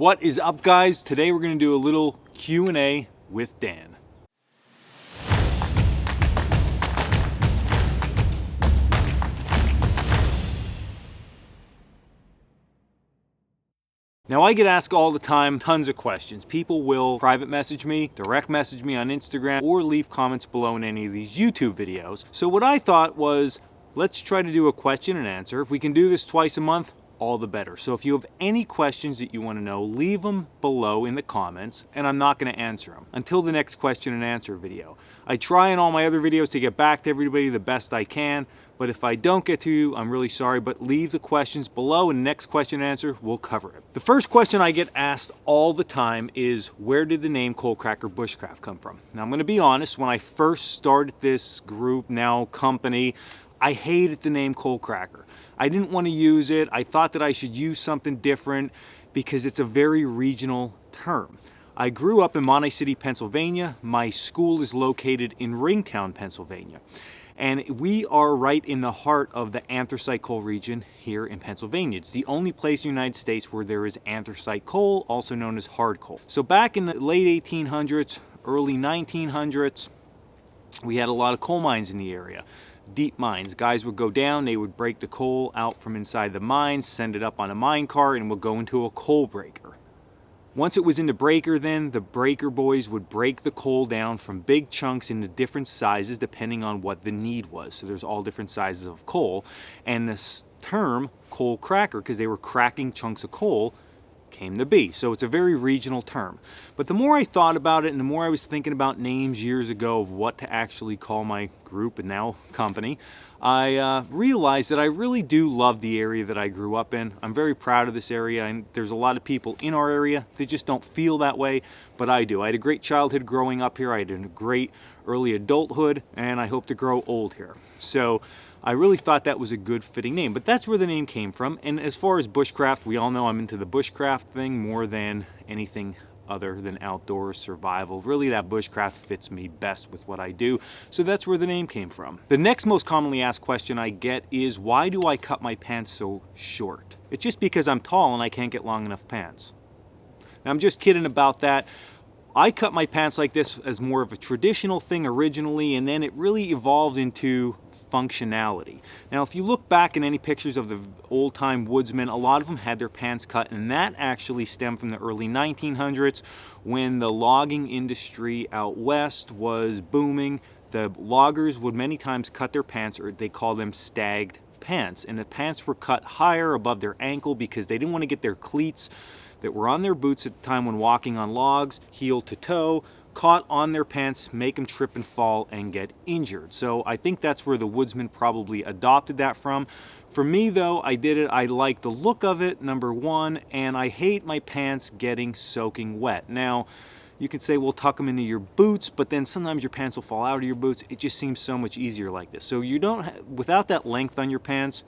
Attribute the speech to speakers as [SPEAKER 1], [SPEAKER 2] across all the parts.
[SPEAKER 1] What is up, guys? Today we're going to do a little Q&A with Dan. Now, I get asked all the time tons of questions. People will private message me, direct message me on Instagram, or leave comments below in any of these YouTube videos. So what I thought was, let's try to do a question and answer. If we can do this twice a month, all the better. So if you have any questions that you want to know, leave them below in the comments, and I'm not going to answer them until the next question and answer video. I try in all my other videos to get back to everybody the best I can, but if I don't get to you, I'm really sorry, but leave the questions below and the next question and answer, we'll cover it. The first question I get asked all the time is, where did the name Coalcracker Bushcraft come from? Now, I'm going to be honest, when I first started this group, now company, I hated the name Coalcracker. I didn't want to use it. I thought that I should use something different because it's a very regional term. I grew up in Monte City, Pennsylvania. My school is located in Ringtown, Pennsylvania. And we are right in the heart of the anthracite coal region here in Pennsylvania. It's the only place in the United States where there is anthracite coal, also known as hard coal. So back in the late 1800s, early 1900s, we had a lot of coal mines in the area. Deep mines. Guys would go down, they would break the coal out from inside the mines, send it up on a mine car, and would go into a coal breaker. Once it was in the breaker, then the breaker boys would break the coal down from big chunks into different sizes depending on what the need was. So there's all different sizes of coal, and this term Coalcracker, because they were cracking chunks of coal, came to be. So it's a very regional term. But the more I thought about it and the more I was thinking about names years ago of what to actually call my group and now company, I realized that I really do love the area that I grew up in. I'm very proud of this area, and there's a lot of people in our area that just don't feel that way, but I do. I had a great childhood growing up here. I had a great early adulthood, and I hope to grow old here. So I really thought that was a good fitting name, but that's where the name came from. And as far as bushcraft, we all know I'm into the bushcraft thing more than anything other than outdoor survival. Really, that bushcraft fits me best with what I do, so that's where the name came from. The next most commonly asked question I get is, why do I cut my pants so short? It's just because I'm tall and I can't get long enough pants. Now, I'm just kidding about that. I cut my pants like this as more of a traditional thing originally, and then it really evolved into functionality. Now, if you look back in any pictures of the old-time woodsmen, a lot of them had their pants cut, and that actually stemmed from the early 1900s when the logging industry out west was booming. The loggers would many times cut their pants, or they call them stagged pants, and the pants were cut higher above their ankle because they didn't want to get their cleats that were on their boots at the time when walking on logs, heel to toe, caught on their pants, make them trip and fall and get injured. So I think that's where the woodsman probably adopted that from. For me though, I did it, I like the look of it, number one, and I hate my pants getting soaking wet. Now, you could say, well, tuck them into your boots, but then sometimes your pants will fall out of your boots. It just seems so much easier like this. So you don't, without that length on your pants,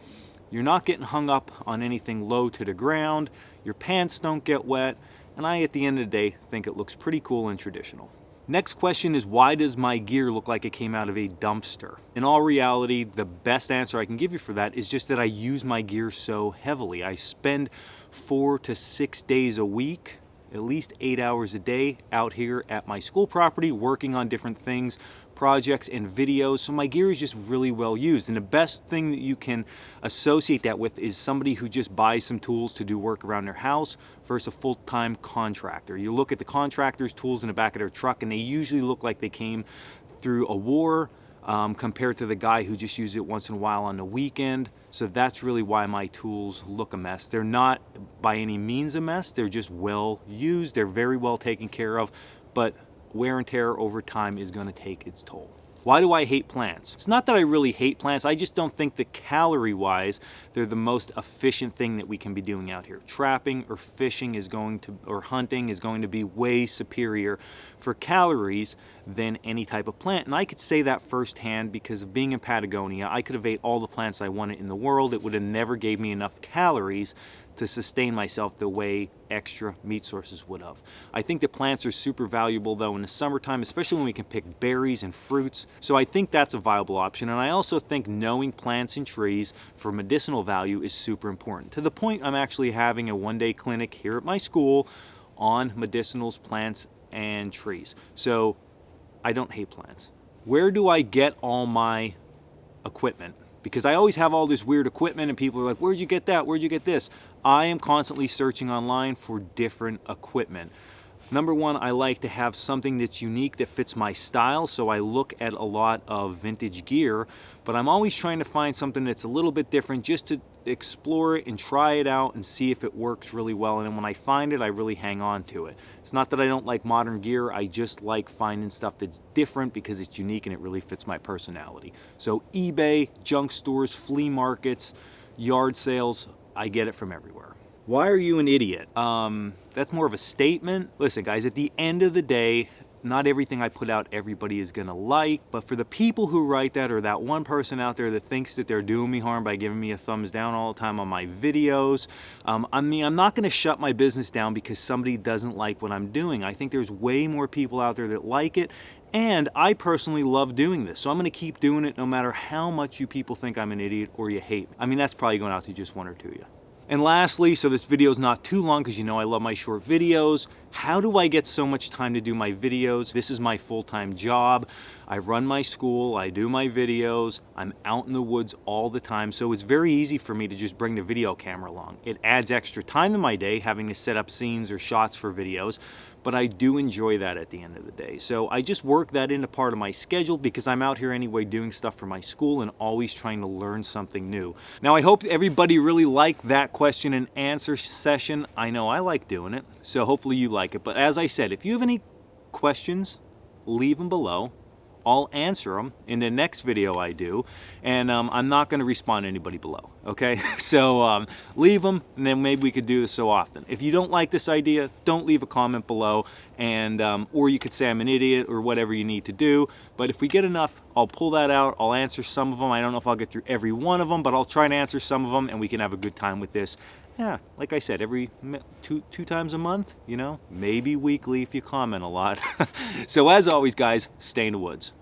[SPEAKER 1] you're not getting hung up on anything low to the ground, your pants don't get wet, and I, at the end of the day, think it looks pretty cool and traditional. Next question is, why does my gear look like it came out of a dumpster? In all reality, the best answer I can give you for that is just that I use my gear so heavily. I spend 4 to 6 days a week, at least 8 hours a day out here at my school property working on different things, projects and videos, so my gear is just really well used. And the best thing that you can associate that with is somebody who just buys some tools to do work around their house versus a full-time contractor. You look at the contractor's tools in the back of their truck and they usually look like they came through a war compared to the guy who just uses it once in a while on the weekend. So that's really why my tools look a mess. They're not by any means a mess, they're just well used, they're very well taken care of, but wear and tear over time is going to take its toll. Why do I hate plants? It's not that I really hate plants, I just don't think that calorie-wise, they're the most efficient thing that we can be doing out here. Trapping or fishing is going to, or hunting is going to be way superior for calories than any type of plant. And I could say that firsthand because of being in Patagonia. I could have ate all the plants I wanted in the world. It would have never gave me enough calories to sustain myself the way extra meat sources would have. I think that plants are super valuable though in the summertime, especially when we can pick berries and fruits. So I think that's a viable option. And I also think knowing plants and trees for medicinal value is super important. To the point I'm actually having a one-day clinic here at my school on medicinals, plants, and trees. So I don't hate plants. Where do I get all my equipment? Because I always have all this weird equipment and people are like, where'd you get that? Where'd you get this? I am constantly searching online for different equipment. Number one, I like to have something that's unique that fits my style, so I look at a lot of vintage gear, but I'm always trying to find something that's a little bit different just to explore it and try it out and see if it works really well. And then when I find it, I really hang on to it. It's not that I don't like modern gear, I just like finding stuff that's different because it's unique and it really fits my personality. So eBay, junk stores, flea markets, yard sales, I get it from everywhere. Why are you an idiot? That's more of a statement. Listen guys, at the end of the day, not everything I put out everybody is gonna like, but for the people who write that, or that one person out there that thinks that they're doing me harm by giving me a thumbs down all the time on my videos, I mean, I'm not gonna shut my business down because somebody doesn't like what I'm doing. I think there's way more people out there that like it, and I personally love doing this, so I'm gonna keep doing it no matter how much you people think I'm an idiot or you hate me. I mean, that's probably going out to just one or two of you. And lastly, so this video is not too long because you know I love my short videos. How do I get so much time to do my videos? This is my full-time job. I run my school, I do my videos, I'm out in the woods all the time, so it's very easy for me to just bring the video camera along. It adds extra time to my day having to set up scenes or shots for videos, but I do enjoy that at the end of the day. So I just work that into part of my schedule because I'm out here anyway doing stuff for my school and always trying to learn something new. Now I hope everybody really liked that question and answer session. I know I like doing it, so hopefully you like it. But as I said, if you have any questions, leave them below. I'll answer them in the next video I do, and I'm not going to respond to anybody below, okay? So leave them, and then maybe we could do this so often. If you don't like this idea, don't leave a comment below, and or you could say I'm an idiot or whatever you need to do. But if we get enough, I'll pull that out. I'll answer some of them. I don't know if I'll get through every one of them, but I'll try to answer some of them, and we can have a good time with this. Yeah, like I said, every two times a month, you know, maybe weekly if you comment a lot. So as always, guys, stay in the woods.